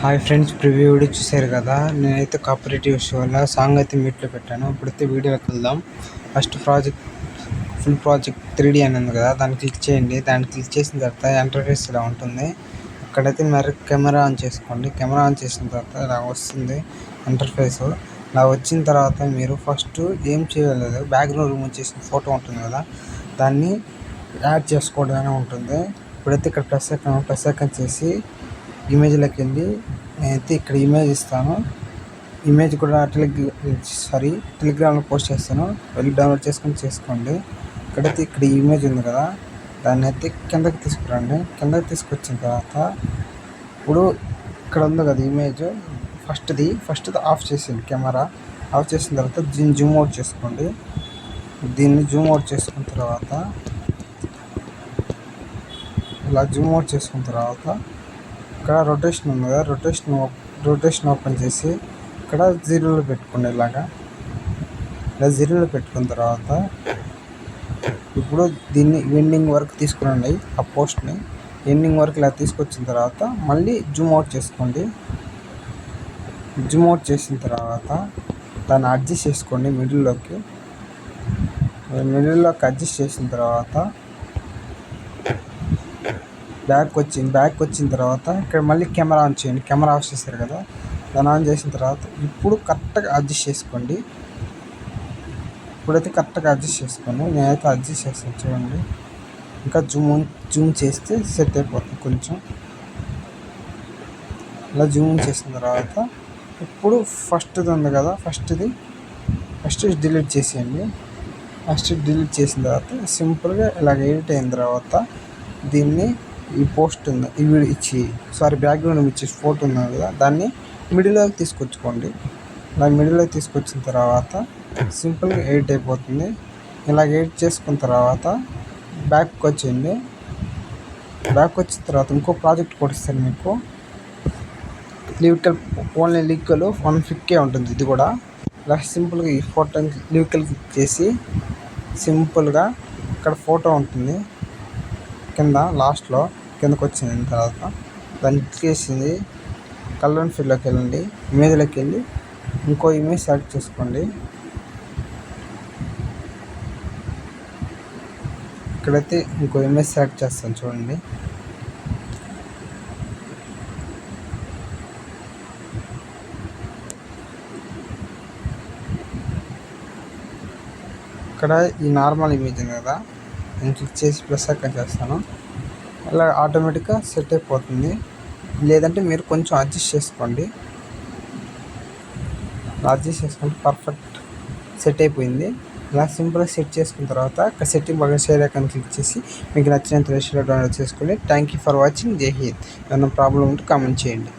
Hi friends, preview video చూశారు కదా. నేనైతే కోఆపరేటివ్ ఇష్యూ వల్ల సాంగ్ అయితే మ్యూట్లో పెట్టాను. ఇప్పుడైతే వీడియోకి వెళ్దాం. ఫస్ట్ ఫుల్ ప్రాజెక్ట్ 3D అని ఉంది కదా, దాన్ని క్లిక్ చేయండి. దాన్ని క్లిక్ చేసిన తర్వాత ఇంటర్ఫేస్ ఇలా ఉంటుంది. అక్కడైతే మరి కెమెరా ఆన్ చేసుకోండి. కెమెరా ఆన్ చేసిన తర్వాత ఇలా వస్తుంది ఇంటర్ఫేస్. ఇలా వచ్చిన తర్వాత మీరు ఫస్ట్ ఏం చేయలేదు, బ్యాక్గ్రౌండ్ రిమూవ్ చేసిన ఫోటో ఉంటుంది కదా, దాన్ని యాడ్ చేసుకోవడమే ఉంటుంది. ఇప్పుడైతే ఇక్కడ ప్లస్ ఐకాన్ చేసి ఇమేజ్లోకి వెళ్ళి నేనైతే ఇక్కడ ఇమేజ్ ఇస్తాను. ఇమేజ్ కూడా టెలిగ్రామ్లో పోస్ట్ చేస్తాను, వెళ్ళి డౌన్లోడ్ చేసుకోండి. ఇక్కడైతే ఇక్కడ ఇమేజ్ ఉంది కదా, దాన్ని అయితే కిందకి తీసుకురండి. కిందకి తీసుకొచ్చిన తర్వాత ఇప్పుడు ఇక్కడ ఉంది కదా ఇమేజ్, ఫస్ట్ ఆఫ్ చేసేయండి. కెమెరా ఆఫ్ చేసిన తర్వాత దీన్ని జూమ్ అవుట్ చేసుకోండి. దీన్ని జూమ్ అవుట్ చేసుకున్న తర్వాత ఇలా జూమ్ అవుట్ చేసుకున్న తర్వాత ఇక్కడ రొటేషన్ ఉంది కదా, రొటేషన్ ఓపెన్ చేసి ఇక్కడ 0లో పెట్టుకోండి. ఇలా 0లో పెట్టుకున్న తర్వాత ఇప్పుడు దీన్ని ఎండింగ్ వరకు తీసుకురండి. ఆ పోస్ట్ని ఎండింగ్ వరకు ఇలా తీసుకొచ్చిన తర్వాత మళ్ళీ జూమ్ అవుట్ చేసుకోండి. జూమ్ అవుట్ చేసిన తర్వాత దాన్ని అడ్జస్ట్ చేసుకోండి. మిడిల్లోకి అడ్జస్ట్ చేసిన తర్వాత బ్యాక్ వచ్చిన తర్వాత ఇక్కడ మళ్ళీ కెమెరా ఆన్ చేయండి. కెమెరా ఆఫ్ చేశారు కదా, దాన్ని ఆన్ చేసిన తర్వాత ఇప్పుడు కరెక్ట్గా అడ్జస్ట్ చేసుకోండి. ఇప్పుడైతే కరెక్ట్గా అడ్జస్ట్ చేసుకోండి. నేనైతే అడ్జస్ట్ చేస్తాను చూడండి. ఇంకా జూమ్ చేస్తే సెట్ అయిపోతుంది కొంచెం. ఇలా జూమ్ చేసిన తర్వాత ఇప్పుడు ఫస్ట్ ఉంది కదా, ఫస్ట్ డిలీట్ చేసేయండి. డిలీట్ చేసిన తర్వాత సింపుల్గా ఇలాగ ఎడిట్ అయిన తర్వాత దీన్ని ఈ పోస్ట్ ఉంది బ్యాక్గ్రౌండ్ ఇచ్చే ఫోటో ఉంది కదా, దాన్ని మిడిల్లోకి తీసుకొచ్చుకోండి. ఇలా మిడిల్లోకి తీసుకొచ్చిన తర్వాత సింపుల్గా ఎడిట్ అయిపోతుంది. ఇలా ఎడిట్ చేసుకున్న తర్వాత బ్యాక్కి వచ్చేయండి. బ్యాక్ వచ్చిన తర్వాత ఇంకో ప్రాజెక్ట్ కూడా ఇస్తాను మీకు. ఓన్లీ లిరికల్ 150K ఉంటుంది. ఇది కూడా ఇలా సింపుల్గా ఈ ఫోటో లిరికల్ క్లిక్ చేసి సింపుల్గా ఇక్కడ ఫోటో ఉంటుంది లాస్ట్లో కిందకు వచ్చిన తర్వాత దాన్ని క్లిక్ చేసింది కలర్ అండ్ ఫిల్లోకి వెళ్ళండి. ఇమేజ్లోకి వెళ్ళి ఇంకో ఇమేజ్ సెలెక్ట్ చేసుకోండి. ఇక్కడైతే ఇంకో ఇమేజ్ సెలెక్ట్ చేస్తాను చూడండి. ఇక్కడ ఈ నార్మల్ ఇమేజ్ ఉంది కదా, నేను క్లిక్ చేసి ప్లస్ ఐకాన్ చేస్తాను. అలా ఆటోమేటిక్గా సెట్ అయిపోతుంది. లేదంటే మీరు కొంచెం అడ్జస్ట్ చేసుకోండి. పర్ఫెక్ట్ సెట్ అయిపోయింది. ఇలా సింపుల్గా సెట్ చేసుకున్న తర్వాత ఇక్కడ సెట్టింగ్ బాగా షేర్ ఐకాన్ క్లిక్ చేసి మీకు నచ్చినంత రేషియోలో డౌన్లోడ్ చేసుకోండి. Thank you for watching. జై హింద్. ఏమైనా ప్రాబ్లం ఉంటే కామెంట్ చేయండి.